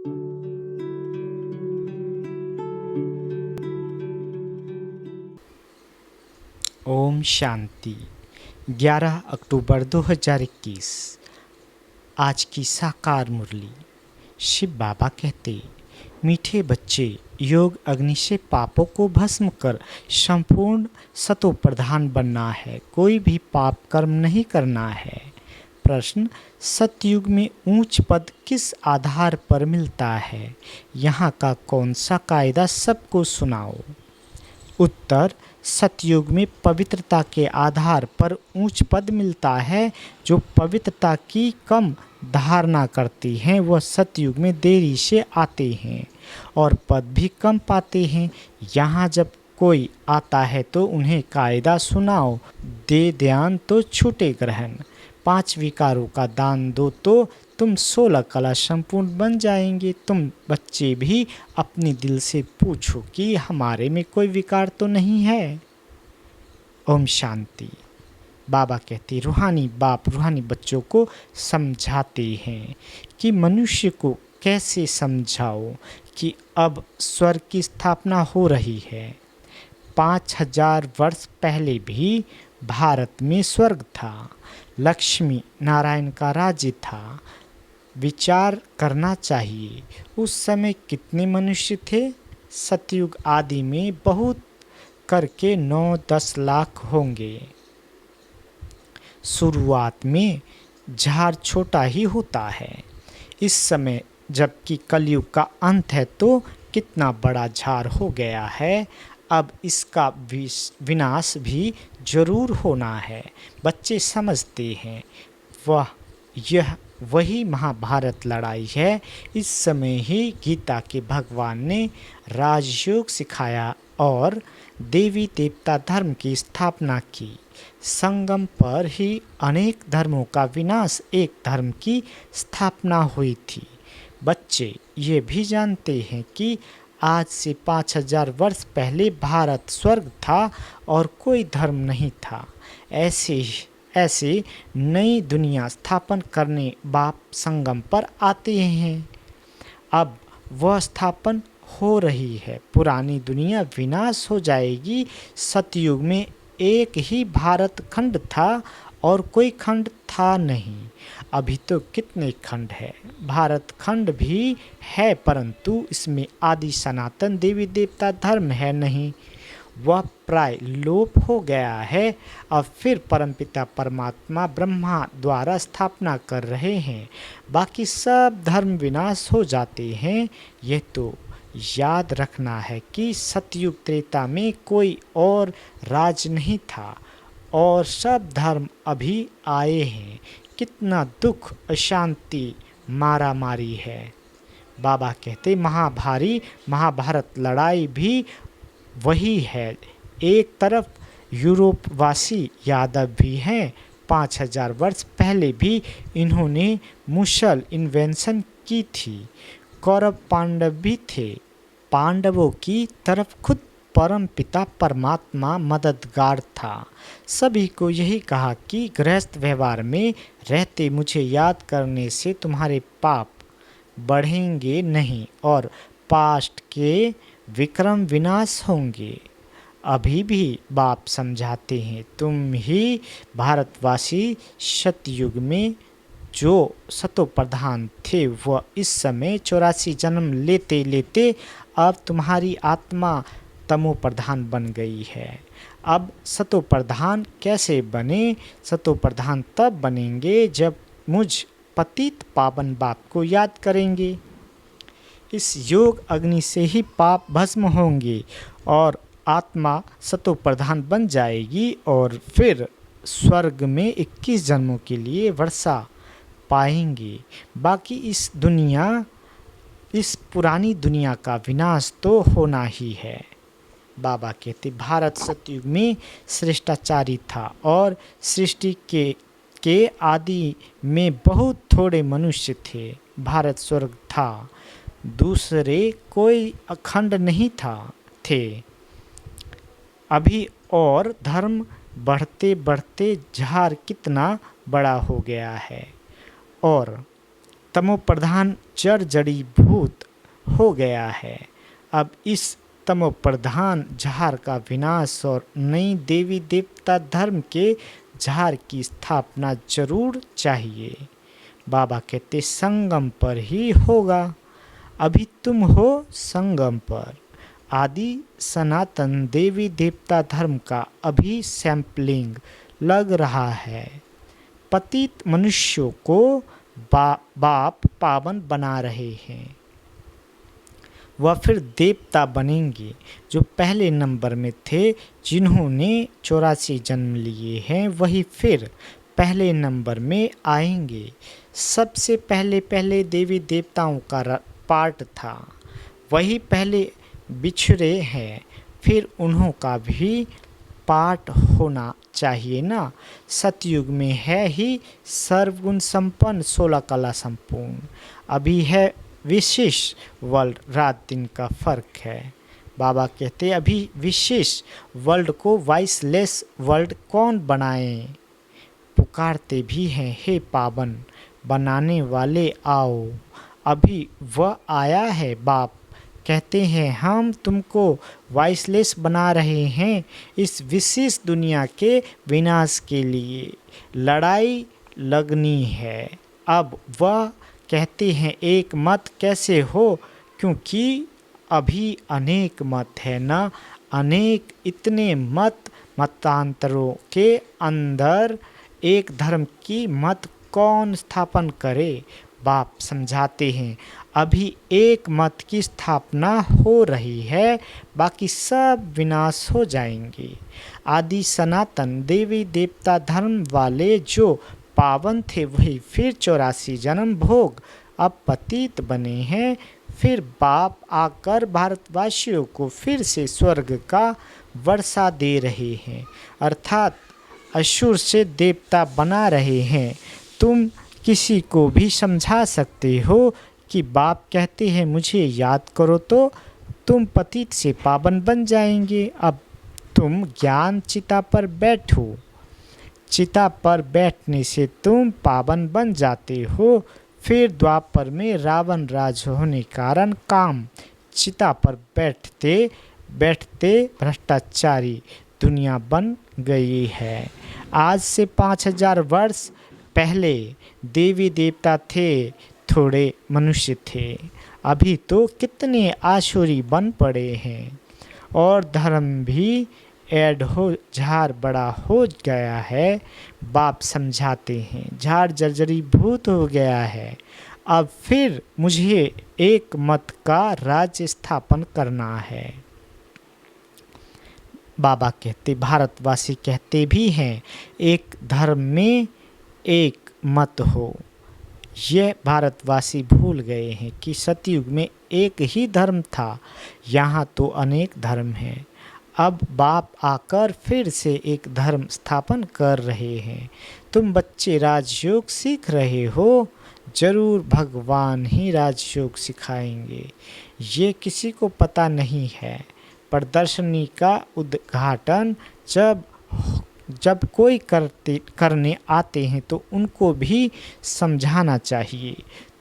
ओम शांति। 11 अक्टूबर 2021। आज की साकार मुरली। शिव बाबा कहते, मीठे बच्चे, योग अग्नि से पापों को भस्म कर संपूर्ण सतो प्रधान बनना है, कोई भी पाप कर्म नहीं करना है। प्रश्न, सतयुग में ऊंच पद किस आधार पर मिलता है? यहाँ का कौन सा कायदा सबको सुनाओ। उत्तर, सतयुग में पवित्रता के आधार पर ऊंच पद मिलता है। जो पवित्रता की कम धारणा करती हैं वह सतयुग में देरी से आते हैं और पद भी कम पाते हैं। यहाँ जब कोई आता है तो उन्हें कायदा सुनाओ, दे ध्यान तो छूटे ग्रहण। 5 विकारों का दान दो तो तुम 16 कला संपूर्ण बन जाएंगे। तुम बच्चे भी अपने दिल से पूछो कि हमारे में कोई विकार तो नहीं है। ओम शांति। बाबा कहते, रूहानी बाप रूहानी बच्चों को समझाते हैं कि मनुष्य को कैसे समझाओ कि अब स्वर्ग की स्थापना हो रही है। 5000 वर्ष पहले भी भारत में स्वर्ग था, लक्ष्मी नारायण का राज्य था। विचार करना चाहिए, उस समय कितने मनुष्य थे? सतयुग आदि में बहुत करके 9-10 लाख होंगे। शुरुआत में झाड़ छोटा ही होता है। इस समय जबकि कलयुग का अंत है तो कितना बड़ा झाड़ हो गया है। अब इसका विनाश भी जरूर होना है। बच्चे समझते हैं यह वही महाभारत लड़ाई है। इस समय ही गीता के भगवान ने राजयोग सिखाया और देवी देवता धर्म की स्थापना की। संगम पर ही अनेक धर्मों का विनाश, एक धर्म की स्थापना हुई थी। बच्चे ये भी जानते हैं कि आज से 5000 वर्ष पहले भारत स्वर्ग था और कोई धर्म नहीं था। ऐसे नई दुनिया स्थापन करने बाप संगम पर आते हैं। अब वह स्थापन हो रही है। पुरानी दुनिया विनाश हो जाएगी। सतयुग में एक ही भारत खंड था और कोई खंड था नहीं। अभी तो कितने खंड है? भारत खंड भी है परंतु इसमें आदि सनातन देवी देवता धर्म है नहीं, वह प्राय लोप हो गया है। अब फिर परमपिता परमात्मा ब्रह्मा द्वारा स्थापना कर रहे हैं। बाकी सब धर्म विनाश हो जाते हैं। यह तो याद रखना है कि सतयुग त्रेता में कोई और राज नहीं था और सब धर्म अभी आए हैं। कितना दुख, अशांति, मारा मारी है। बाबा कहते, महाभारत लड़ाई भी वही है। एक तरफ यूरोपवासी यादव भी हैं। 5000 वर्ष पहले भी इन्होंने मुसल इन्वेंशन की थी। कौरव पांडव भी थे। पांडवों की तरफ खुद परम पिता परमात्मा मददगार था। सभी को यही कहा कि गृहस्थ व्यवहार में रहते मुझे याद करने से तुम्हारे पाप बढ़ेंगे नहीं और पास्ट के विक्रम विनाश होंगे। अभी भी बाप समझाते हैं, तुम ही भारतवासी सतयुग में जो सतो प्रधान थे वह इस समय 84 जन्म लेते लेते अब तुम्हारी आत्मा तमो प्रधान बन गई है। अब सतो प्रधान कैसे बने? सतो प्रधान तब बनेंगे जब मुझ पतित पावन बाप को याद करेंगे। इस योग अग्नि से ही पाप भस्म होंगे और आत्मा सतो प्रधान बन जाएगी और फिर स्वर्ग में 21 जन्मों के लिए वर्षा पाएंगे। बाकी इस पुरानी दुनिया का विनाश तो होना ही है। बाबा कहते, भारत सतयुग में श्रेष्ठाचारी था और सृष्टि के आदि में बहुत थोड़े मनुष्य थे। भारत स्वर्ग था, दूसरे कोई अखंड नहीं थे। अभी और धर्म बढ़ते बढ़ते झाड़ कितना बड़ा हो गया है और तमोप्रधान जड़-जड़ीभूत हो गया है। अब इस तमोप्रधान झार का विनाश और नई देवी देवता धर्म के झार की स्थापना जरूर चाहिए। बाबा कहते संगम पर ही होगा। अभी तुम हो संगम पर। आदि सनातन देवी देवता धर्म का अभी सैंपलिंग लग रहा है। पतित मनुष्यों को बाप पावन बना रहे हैं। वह फिर देवता बनेंगे जो पहले नंबर में थे, जिन्होंने 84 जन्म लिए हैं, वही फिर पहले नंबर में आएंगे। सबसे पहले देवी देवताओं का पार्ट था, वही पहले बिछड़े हैं, फिर उन्हों का भी पार्ट होना चाहिए ना। सतयुग में है ही सर्वगुण संपन्न 16 कला संपूर्ण। अभी है विशेष वर्ल्ड, रात दिन का फर्क है। बाबा कहते अभी विशेष वर्ल्ड को वॉइसलेस वर्ल्ड कौन बनाए। पुकारते भी हैं हे पावन बनाने वाले आओ। अभी वह आया है। बाप कहते हैं हम तुमको वॉइसलेस बना रहे हैं इस विशेष दुनिया के विनाश के लिए। लड़ाई लगनी है। अब वह कहते हैं एक मत कैसे हो, क्योंकि अभी अनेक मत है ना। अनेक इतने मतांतरों के अंदर एक धर्म की मत कौन स्थापन करे। बाप समझाते हैं अभी एक मत की स्थापना हो रही है, बाकी सब विनाश हो जाएंगे। आदि सनातन देवी देवता धर्म वाले जो पावन थे वही फिर 84 जन्म भोग अब पतित बने हैं। फिर बाप आकर भारतवासियों को फिर से स्वर्ग का वर्षा दे रहे हैं, अर्थात असुर से देवता बना रहे हैं। तुम किसी को भी समझा सकते हो कि बाप कहते हैं मुझे याद करो तो तुम पतित से पावन बन जाएंगे। अब तुम ज्ञान चिता पर बैठो। चिता पर बैठने से तुम पावन बन जाते हो। फिर द्वापर में रावण राज होने कारण काम चिता पर बैठते बैठते भ्रष्टाचारी दुनिया बन गई है। आज से 5000 वर्ष पहले देवी देवता थे, थोड़े मनुष्य थे। अभी तो कितने आसुरी बन पड़े हैं और धर्म भी ऐड हो, झार बड़ा हो गया है। बाप समझाते हैं झार जर्जरीभूत हो गया है। अब फिर मुझे एक मत का राज्य स्थापन करना है। बाबा कहते, भारतवासी कहते भी हैं एक धर्म में एक मत हो। यह भारतवासी भूल गए हैं कि सतयुग में एक ही धर्म था, यहाँ तो अनेक धर्म हैं। अब बाप आकर फिर से एक धर्म स्थापन कर रहे हैं। तुम बच्चे राजयोग सीख रहे हो, जरूर भगवान ही राजयोग सिखाएंगे। ये किसी को पता नहीं है। प्रदर्शनी का उद्घाटन जब कोई करने आते हैं तो उनको भी समझाना चाहिए।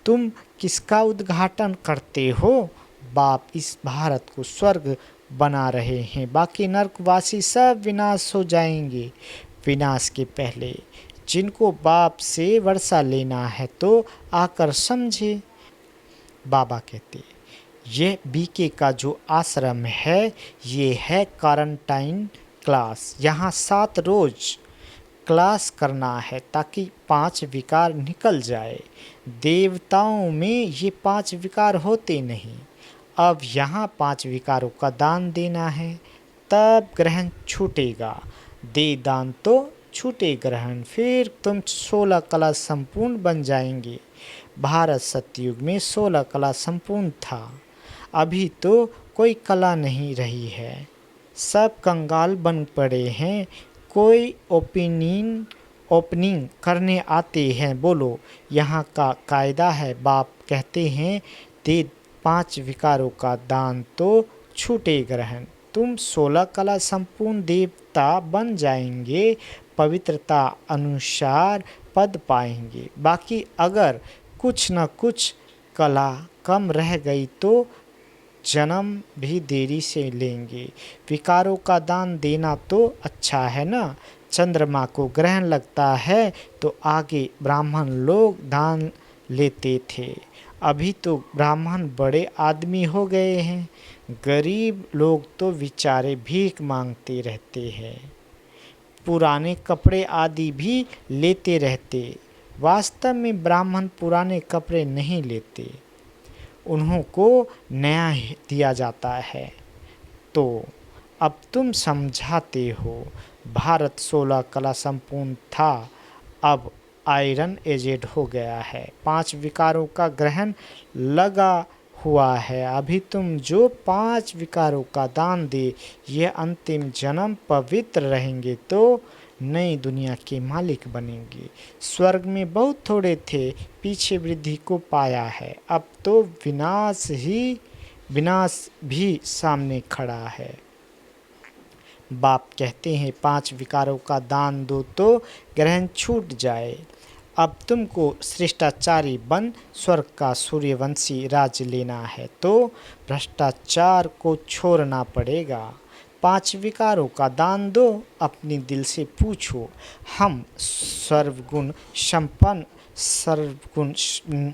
तुम किसका उद्घाटन करते हो? बाप इस भारत को स्वर्ग बना रहे हैं, बाकी नरकवासी सब विनाश हो जाएंगे। विनाश के पहले जिनको बाप से वर्षा लेना है तो आकर समझे। बाबा कहते ये बीके का जो आश्रम है ये है क्वारंटाइन क्लास। यहाँ 7 रोज क्लास करना है ताकि 5 विकार निकल जाए। देवताओं में ये 5 विकार होते नहीं। अब यहाँ 5 विकारों का दान देना है, तब ग्रहण छूटेगा। दे दान तो छूटे ग्रहण। फिर तुम 16 कला संपूर्ण बन जाएंगे। भारत सतयुग में 16 कला संपूर्ण था। अभी तो कोई कला नहीं रही है, सब कंगाल बन पड़े हैं। कोई ओपनिंग करने आते हैं, बोलो यहाँ का कायदा है। बाप कहते हैं दे 5 विकारों का दान तो छूटे ग्रहण। तुम 16 कला संपूर्ण देवता बन जाएंगे, पवित्रता अनुसार पद पाएंगे। बाकी अगर कुछ न कुछ कला कम रह गई तो जन्म भी देरी से लेंगे। विकारों का दान देना तो अच्छा है ना। चंद्रमा को ग्रहण लगता है तो आगे ब्राह्मण लोग दान लेते थे, अभी तो ब्राह्मण बड़े आदमी हो गए हैं, गरीब लोग तो बेचारे भीख मांगते रहते हैं, पुराने कपड़े आदि भी लेते रहते। वास्तव में ब्राह्मण पुराने कपड़े नहीं लेते, उन्हों को नया दिया जाता है। तो अब तुम समझाते हो। भारत 16 कला संपूर्ण था, अब आयरन एजेड हो गया है, 5 विकारों का ग्रहण लगा हुआ है। अभी तुम जो 5 विकारों का दान दे, ये अंतिम जन्म पवित्र रहेंगे तो नई दुनिया के मालिक बनेंगे। स्वर्ग में बहुत थोड़े थे, पीछे वृद्धि को पाया है, अब तो विनाश भी सामने खड़ा है। बाप कहते हैं 5 विकारों का दान दो तो ग्रहण छूट जाए। अब तुमको श्रेष्ठाचारी बन स्वर्ग का सूर्यवंशी राज लेना है तो भ्रष्टाचार को छोड़ना पड़ेगा। 5 विकारों का दान दो, अपने दिल से पूछो, हम सर्वगुण संपन्न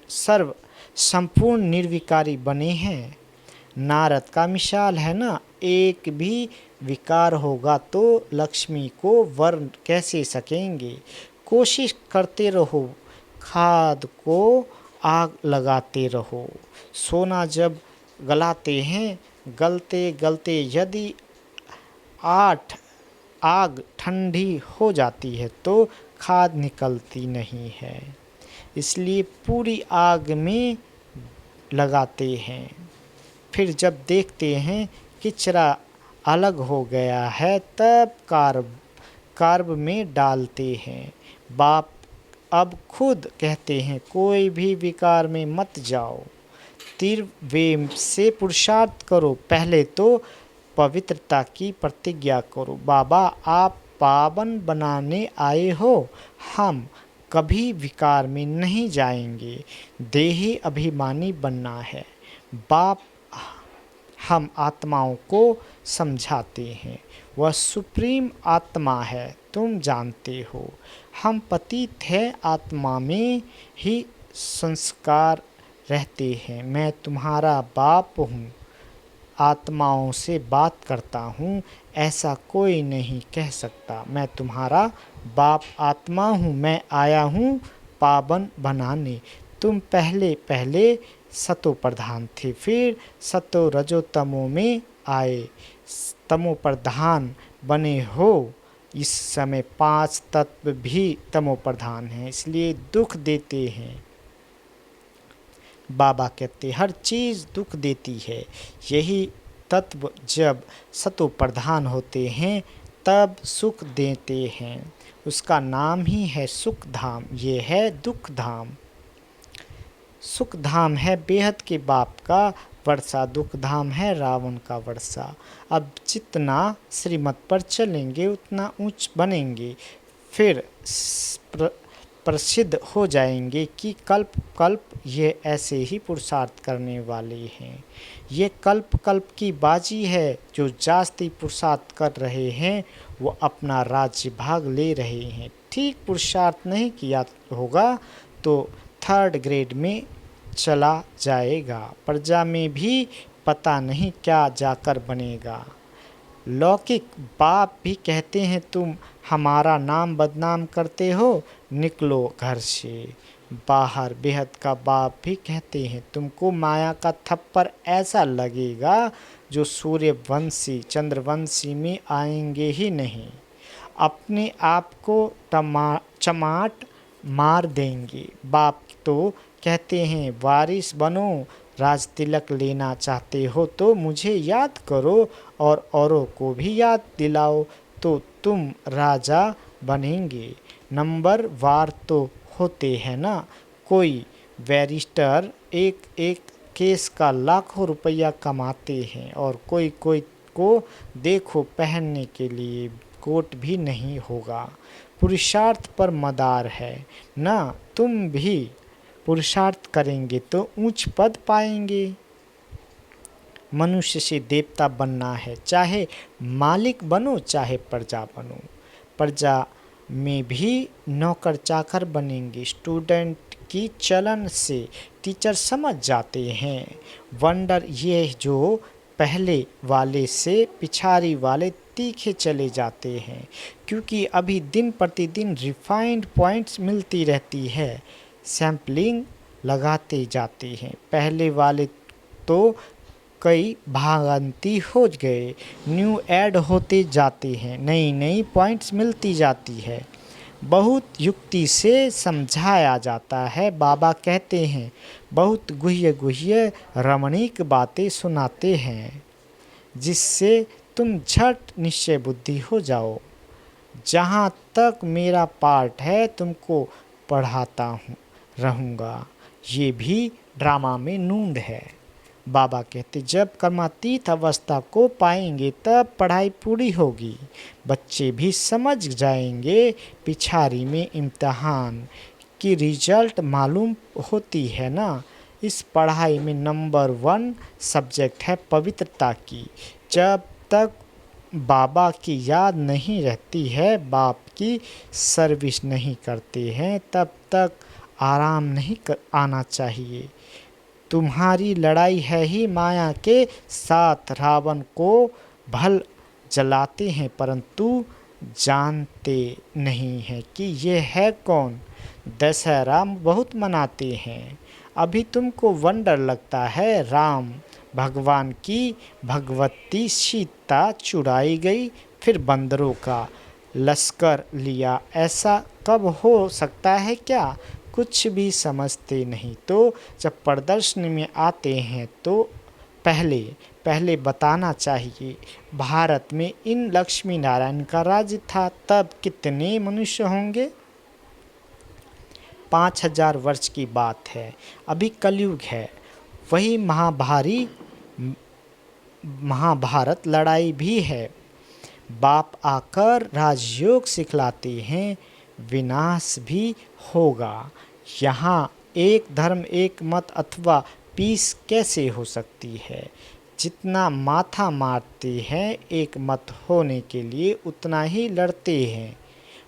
सर्व संपूर्ण निर्विकारी बने हैं। नारद का मिसाल है ना, एक भी विकार होगा तो लक्ष्मी को वर्ण कैसे सकेंगे। कोशिश करते रहो, खाद को आग लगाते रहो। सोना जब गलाते हैं, गलते गलते यदि आग ठंडी हो जाती है तो खाद निकलती नहीं है, इसलिए पूरी आग में लगाते हैं। फिर जब देखते हैं किचरा अलग हो गया है तब कार्ब में डालते हैं। बाप अब खुद कहते हैं कोई भी विकार में मत जाओ, तीव्र से पुरुषार्थ करो, पहले तो पवित्रता की प्रतिज्ञा करो। बाबा आप पावन बनाने आए हो, हम कभी विकार में नहीं जाएंगे, देही अभिमानी बनना है। बाप हम आत्माओं को समझाते हैं, वह सुप्रीम आत्मा है, तुम जानते हो। हम पतित हैं, आत्मा में ही संस्कार रहते हैं। मैं तुम्हारा बाप हूँ, आत्माओं से बात करता हूँ, ऐसा कोई नहीं कह सकता। मैं तुम्हारा बाप आत्मा हूँ, मैं आया हूँ पावन बनाने। तुम पहले पहले सतो प्रधान थे, फिर सतो रजो तमो में आए, तमो प्रधान बने हो। इस समय 5 तत्व भी तमो प्रधान हैं, इसलिए दुख देते हैं। बाबा कहते हर चीज़ दुख देती है, यही तत्व जब सतो प्रधान होते हैं तब सुख देते हैं। उसका नाम ही है सुख धाम, ये है दुख धाम। सुख धाम है बेहद के बाप का वर्षा, दुख धाम है रावण का वर्षा। अब जितना श्रीमत पर चलेंगे उतना ऊंच बनेंगे, फिर प्रसिद्ध हो जाएंगे कि कल्प कल्प ये ऐसे ही पुरुषार्थ करने वाले हैं। ये कल्प कल्प की बाजी है, जो जास्ती पुरुषार्थ कर रहे हैं वो अपना राज्य भाग ले रहे हैं। ठीक पुरुषार्थ नहीं किया होगा तो 3rd ग्रेड में चला जाएगा, प्रजा में भी पता नहीं क्या जाकर बनेगा। लौकिक बाप भी कहते हैं तुम हमारा नाम बदनाम करते हो, निकलो घर से बाहर। बेहद का बाप भी कहते हैं तुमको माया का थप्पड़ ऐसा लगेगा जो सूर्यवंशी चंद्रवंशी में आएंगे ही नहीं, अपने आप को चमाट मार देंगे। बाप तो कहते हैं वारिस बनो, राज तिलक लेना चाहते हो तो मुझे याद करो और औरों को भी याद दिलाओ तो तुम राजा बनेंगे। नंबर वार तो होते हैं ना, कोई बैरिस्टर एक एक केस का लाखों रुपया कमाते हैं और कोई कोई को देखो पहनने के लिए कोट भी नहीं होगा। पुरुषार्थ पर मदार है ना, तुम भी पुरुषार्थ करेंगे तो ऊंच पद पाएंगे। मनुष्य से देवता बनना है, चाहे मालिक बनो चाहे प्रजा बनो। प्रजा में भी नौकर चाकर बनेंगे। स्टूडेंट की चलन से टीचर समझ जाते हैं। वंडर ये जो पहले वाले से पिछाड़ी वाले तीखे चले जाते हैं, क्योंकि अभी दिन प्रतिदिन रिफाइंड पॉइंट्स मिलती रहती है। सैम्पलिंग लगाते जाते हैं। पहले वाले तो कई भागांती हो गए, न्यू ऐड होते जाते हैं, नई नई पॉइंट्स मिलती जाती है। बहुत युक्ति से समझाया जाता है। बाबा कहते हैं बहुत गुह्य गुह्य रमणीक बातें सुनाते हैं, जिससे तुम झट निश्चय बुद्धि हो जाओ। जहाँ तक मेरा पार्ट है तुमको पढ़ाता रहूँगा। ये भी ड्रामा में नूंद है। बाबा कहते जब कर्मातीत अवस्था को पाएंगे तब पढ़ाई पूरी होगी। बच्चे भी समझ जाएंगे। पिछाड़ी में इम्तिहान की रिजल्ट मालूम होती है ना। इस पढ़ाई में नंबर 1 सब्जेक्ट है पवित्रता की। जब तक बाबा की याद नहीं रहती है, बाप की सर्विस नहीं करते हैं, तब तक आराम नहीं आना चाहिए। तुम्हारी लड़ाई है ही माया के साथ। रावण को भल जलाते हैं परंतु जानते नहीं हैं कि ये है कौन। दशहरा बहुत मनाते हैं। अभी तुमको वंडर लगता है। राम भगवान की भगवती सीता चुराई गई, फिर बंदरों का लश्कर लिया। ऐसा कब हो सकता है क्या? कुछ भी समझते नहीं। तो जब प्रदर्शनी में आते हैं तो पहले बताना चाहिए भारत में इन लक्ष्मी नारायण का राज्य था, तब कितने मनुष्य होंगे? 5000 वर्ष की बात है। अभी कलयुग है। वही महाभारत लड़ाई भी है। बाप आकर राजयोग सिखलाते हैं, विनाश भी होगा। यहाँ एक धर्म एक मत अथवा पीस कैसे हो सकती है? जितना माथा मारते हैं एक मत होने के लिए उतना ही लड़ते हैं।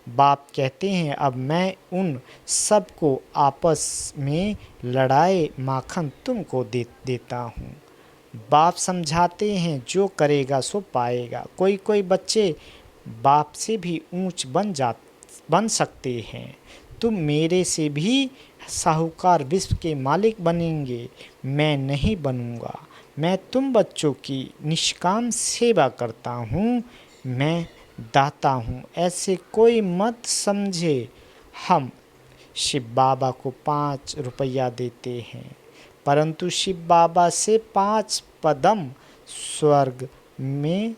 बाप कहते हैं अब मैं उन सब को आपस में लड़ाए माखन तुमको देता हूँ। बाप समझाते हैं जो करेगा सो पाएगा। कोई बच्चे बाप से भी ऊंच बन सकते हैं। तुम मेरे से भी साहूकार विश्व के मालिक बनेंगे। मैं नहीं बनूंगा। मैं तुम बच्चों की निष्काम सेवा करता हूँ। मैं दाता हूँ, ऐसे कोई मत समझे। हम शिव बाबा को 5 रुपया देते हैं, परंतु शिव बाबा से 5 पदम स्वर्ग में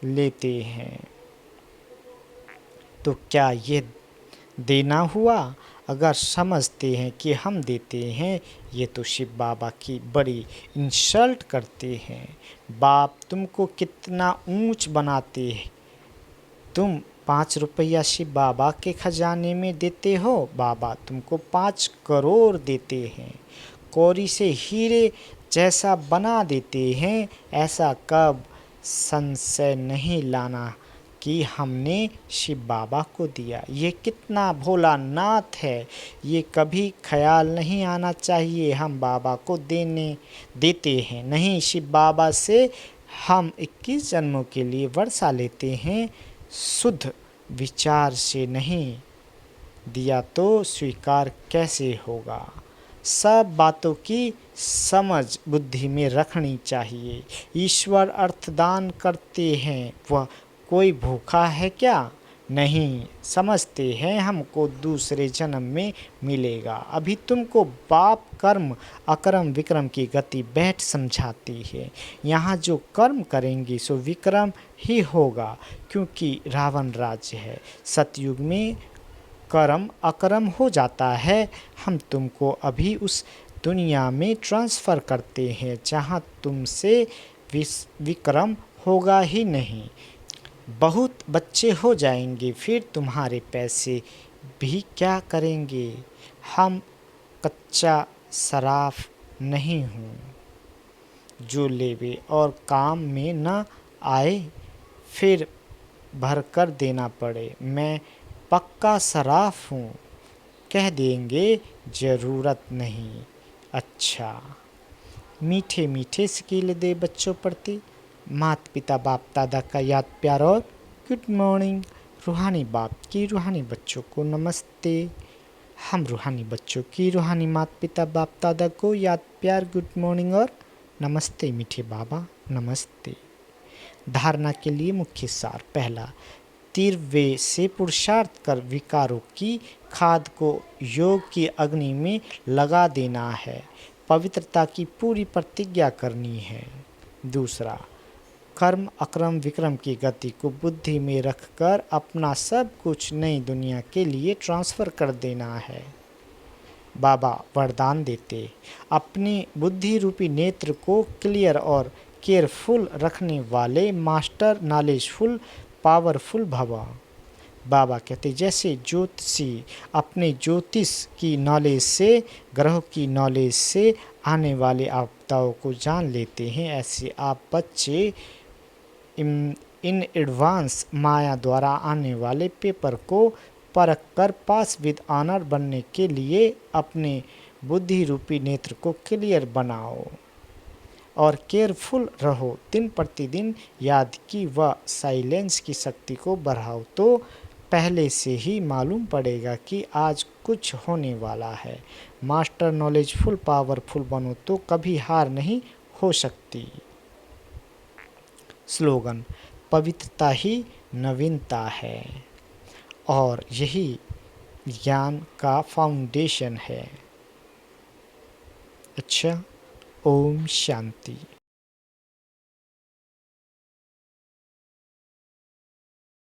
लेते हैं। तो क्या ये देना हुआ? अगर समझते हैं कि हम देते हैं, ये तो शिव बाबा की बड़ी इंसल्ट करते हैं। बाप तुमको कितना ऊंच बनाते हैं। तुम 5 रुपया शिव बाबा के खजाने में देते हो, बाबा तुमको 5 करोड़ देते हैं। कौड़ी से हीरे जैसा बना देते हैं। ऐसा कब संशय नहीं लाना कि हमने शिव बाबा को दिया। ये कितना भोला नाथ है, ये कभी ख्याल नहीं आना चाहिए हम बाबा को देते हैं। नहीं, शिव बाबा से हम 21 जन्मों के लिए वर्षा लेते हैं। शुद्ध विचार से नहीं दिया तो स्वीकार कैसे होगा? सब बातों की समझ बुद्धि में रखनी चाहिए। ईश्वर अर्थदान करते हैं, वह कोई भूखा है क्या? नहीं। समझते हैं हमको दूसरे जन्म में मिलेगा। अभी तुमको बाप कर्म अकर्म विक्रम की गति बैठ समझाती है। यहाँ जो कर्म करेंगे सो विक्रम ही होगा, क्योंकि रावण राज्य है। सतयुग में कर्म अकर्म हो जाता है। हम तुमको अभी उस दुनिया में ट्रांसफ़र करते हैं जहाँ तुमसे विक्रम होगा ही नहीं। बहुत बच्चे हो जाएंगे, फिर तुम्हारे पैसे भी क्या करेंगे? हम कच्चा सराफ नहीं हूँ जो लेवे और काम में न आए फिर भर कर देना पड़े। मैं पक्का सराफ हूँ, कह देंगे ज़रूरत नहीं। अच्छा, मीठे मीठे स्किल दे बच्चों प्रति माता पिता बाप दादा का याद प्यार और गुड मॉर्निंग। रूहानी बाप की रूहानी बच्चों को नमस्ते। हम रूहानी बच्चों की रूहानी माता पिता बाप दादा को याद प्यार गुड मॉर्निंग और नमस्ते मीठे बाबा नमस्ते। धारणा के लिए मुख्य सार। पहला, तीव्र से पुरुषार्थ कर विकारों की खाद को योग की अग्नि में लगा देना है, पवित्रता की पूरी प्रतिज्ञा करनी है। दूसरा, कर्म अक्रम विक्रम की गति को बुद्धि में रखकर अपना सब कुछ नई दुनिया के लिए ट्रांसफ़र कर देना है। बाबा वरदान देते, अपने बुद्धि रूपी नेत्र को क्लियर और केयरफुल रखने वाले मास्टर नॉलेजफुल पावरफुल भवा। बाबा कहते, जैसे ज्योतिषी अपने ज्योतिष की नॉलेज से, ग्रह की नॉलेज से आने वाले आपदाओं को जान लेते हैं, ऐसे आप बच्चे इन एडवांस माया द्वारा आने वाले पेपर को परख कर पास विद ऑनर बनने के लिए अपने बुद्धि रूपी नेत्र को क्लियर बनाओ और केयरफुल रहो। दिन प्रतिदिन याद की व साइलेंस की शक्ति को बढ़ाओ तो पहले से ही मालूम पड़ेगा कि आज कुछ होने वाला है। मास्टर नॉलेजफुल पावरफुल बनो तो कभी हार नहीं हो सकती। स्लोगन, पवित्रता ही नवीनता है और यही ज्ञान का फाउंडेशन है। अच्छा, ओम शांति।